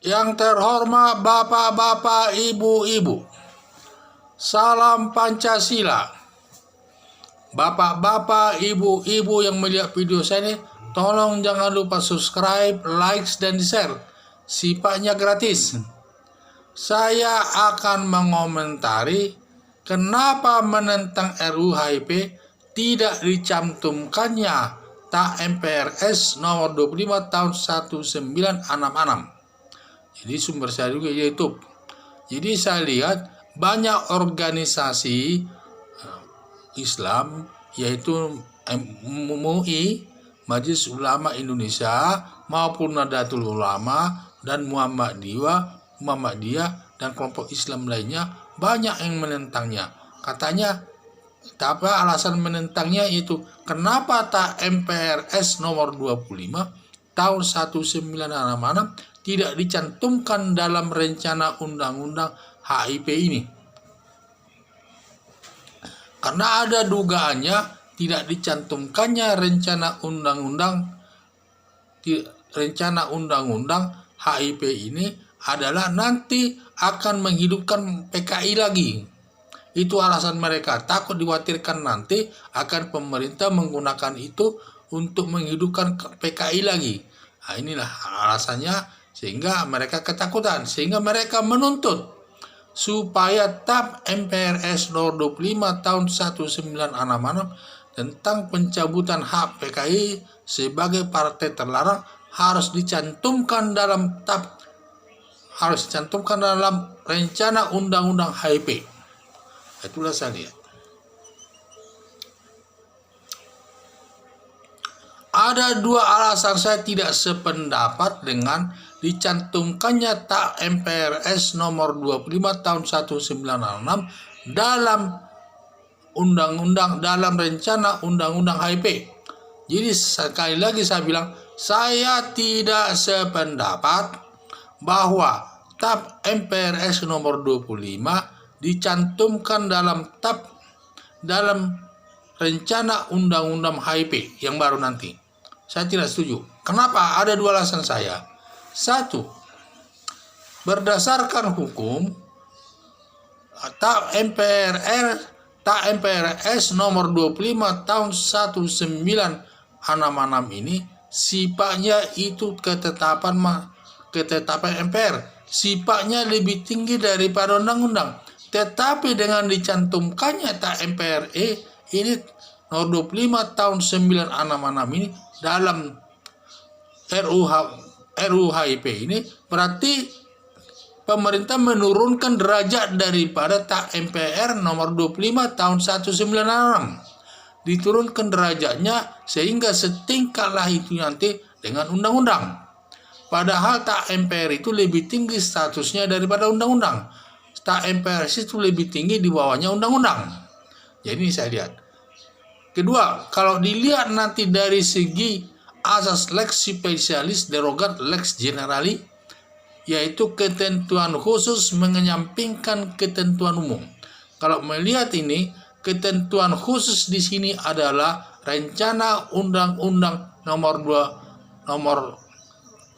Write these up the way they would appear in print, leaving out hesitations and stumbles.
Yang terhormat Bapak-bapak, Ibu-ibu, salam Pancasila. Bapak-bapak, Ibu-ibu yang melihat video saya ini, tolong jangan lupa subscribe, like, dan share. Sifatnya gratis. Saya akan mengomentari kenapa menentang RUU HIP tidak dicantumkannya TAP MPRS nomor 25 tahun 1966. Jadi sumber saya juga di YouTube. Jadi saya lihat banyak organisasi Islam, yaitu MUI, Majelis Ulama Indonesia, maupun Nahdlatul Ulama dan Muhammadiyah dan kelompok Islam lainnya, banyak yang menentangnya. Katanya, apa alasan menentangnya itu? Kenapa TAP MPRS nomor 25 tahun 1966 tidak dicantumkan dalam rencana undang-undang HIP ini? Karena ada dugaannya tidak dicantumkannya rencana undang-undang HIP ini adalah nanti akan menghidupkan PKI lagi. Itu alasan mereka, takut dikhawatirkan nanti akan pemerintah menggunakan itu untuk menghidupkan PKI lagi. Nah, inilah alasannya, sehingga mereka ketakutan, sehingga mereka menuntut supaya TAP MPRS nomor 25 tahun 1966 tentang pencabutan hak PKI sebagai partai terlarang harus dicantumkan dalam rencana undang-undang HIP. Itulah saya lihat. Ada dua alasan saya tidak sependapat dengan dicantumkannya TAP MPRS nomor 25 tahun 1966 dalam rencana undang-undang HIP. Jadi sekali lagi saya bilang, saya tidak sependapat bahwa TAP MPRS nomor 25 dicantumkan dalam rencana undang-undang HIP yang baru nanti. Saya tidak setuju. Kenapa? Ada dua alasan saya. Satu, berdasarkan hukum, TAP MPRS nomor 25 tahun 1966 ini sifatnya itu ketetapan MPR, sifatnya lebih tinggi daripada undang-undang. Tetapi dengan dicantumkannya TAP MPRE ini nomor 25 tahun 1966 ini dalam RUU HIP ini, berarti pemerintah menurunkan derajat daripada TAP MPR nomor 25 tahun 1966. Diturunkan derajatnya sehingga setingkatlah itu nanti dengan undang-undang. Padahal TAP MPR itu lebih tinggi statusnya daripada undang-undang. TAP MPR itu lebih tinggi di bawahnya undang-undang. Jadi saya lihat. Kedua, kalau dilihat nanti dari segi asas lex specialis derogat lex generali, yaitu ketentuan khusus mengenyampingkan ketentuan umum. Kalau melihat ini, ketentuan khusus di sini adalah rencana undang-undang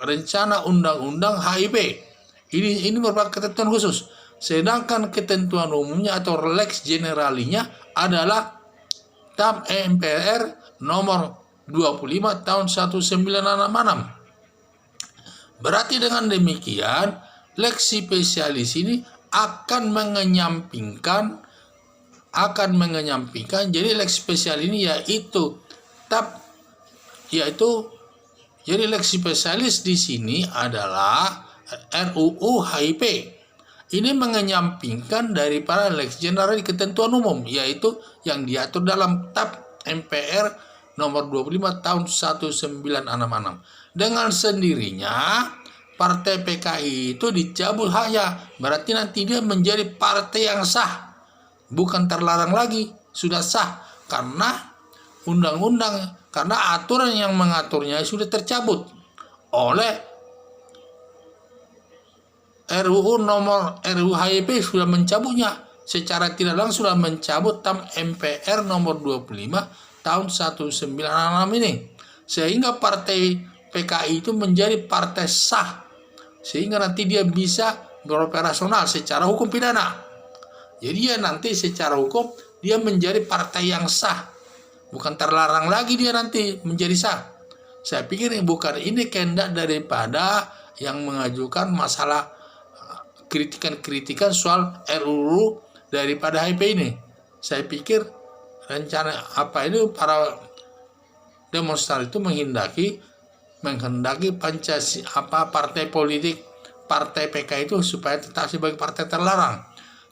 rencana undang-undang HIP. Ini merupakan ketentuan khusus. Sedangkan ketentuan umumnya atau lex generalinya adalah TAP MPR nomor 25 tahun 1966. Berarti dengan demikian, lex spesialis ini akan mengenyampingkan. Jadi lex spesial ini jadi lex spesialis di sini adalah RUU HIP. Ini mengenyampingkan daripada lex general ketentuan umum, yaitu yang diatur dalam TAP MPR nomor 25 tahun 1966. Dengan sendirinya partai PKI itu dicabut haknya, berarti nanti dia menjadi partai yang sah, bukan terlarang lagi, sudah sah karena undang-undang, karena aturan yang mengaturnya sudah tercabut oleh RUU HIP, sudah mencabutnya secara tidak langsung, sudah mencabut TAP MPR nomor 25 tahun 1966 ini, sehingga partai PKI itu menjadi partai sah sehingga nanti dia bisa beroperasional secara hukum pidana. Jadi ya nanti secara hukum dia menjadi partai yang sah, bukan terlarang lagi dia nanti menjadi sah. Saya pikir bukan ini kehendak daripada yang mengajukan masalah kritikan-kritikan soal RUU daripada HIP ini. Saya pikir rencana para demonstran itu menghendaki partai politik, partai PK itu supaya tetap sebagai partai terlarang.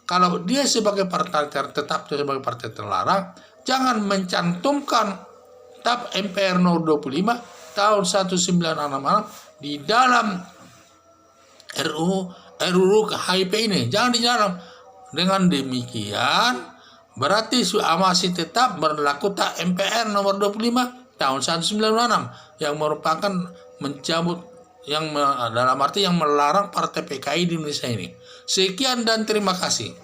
Kalau dia sebagai partai tetap sebagai partai terlarang, jangan mencantumkan TAP MPR nomor 25 tahun 1966 di dalam RUU HIP ini. Jangan di dalam. Dengan demikian berarti masih tetap berlaku TAP MPR nomor 25 tahun 1996 yang merupakan mencabut dalam arti yang melarang partai PKI di Indonesia ini. Sekian dan terima kasih.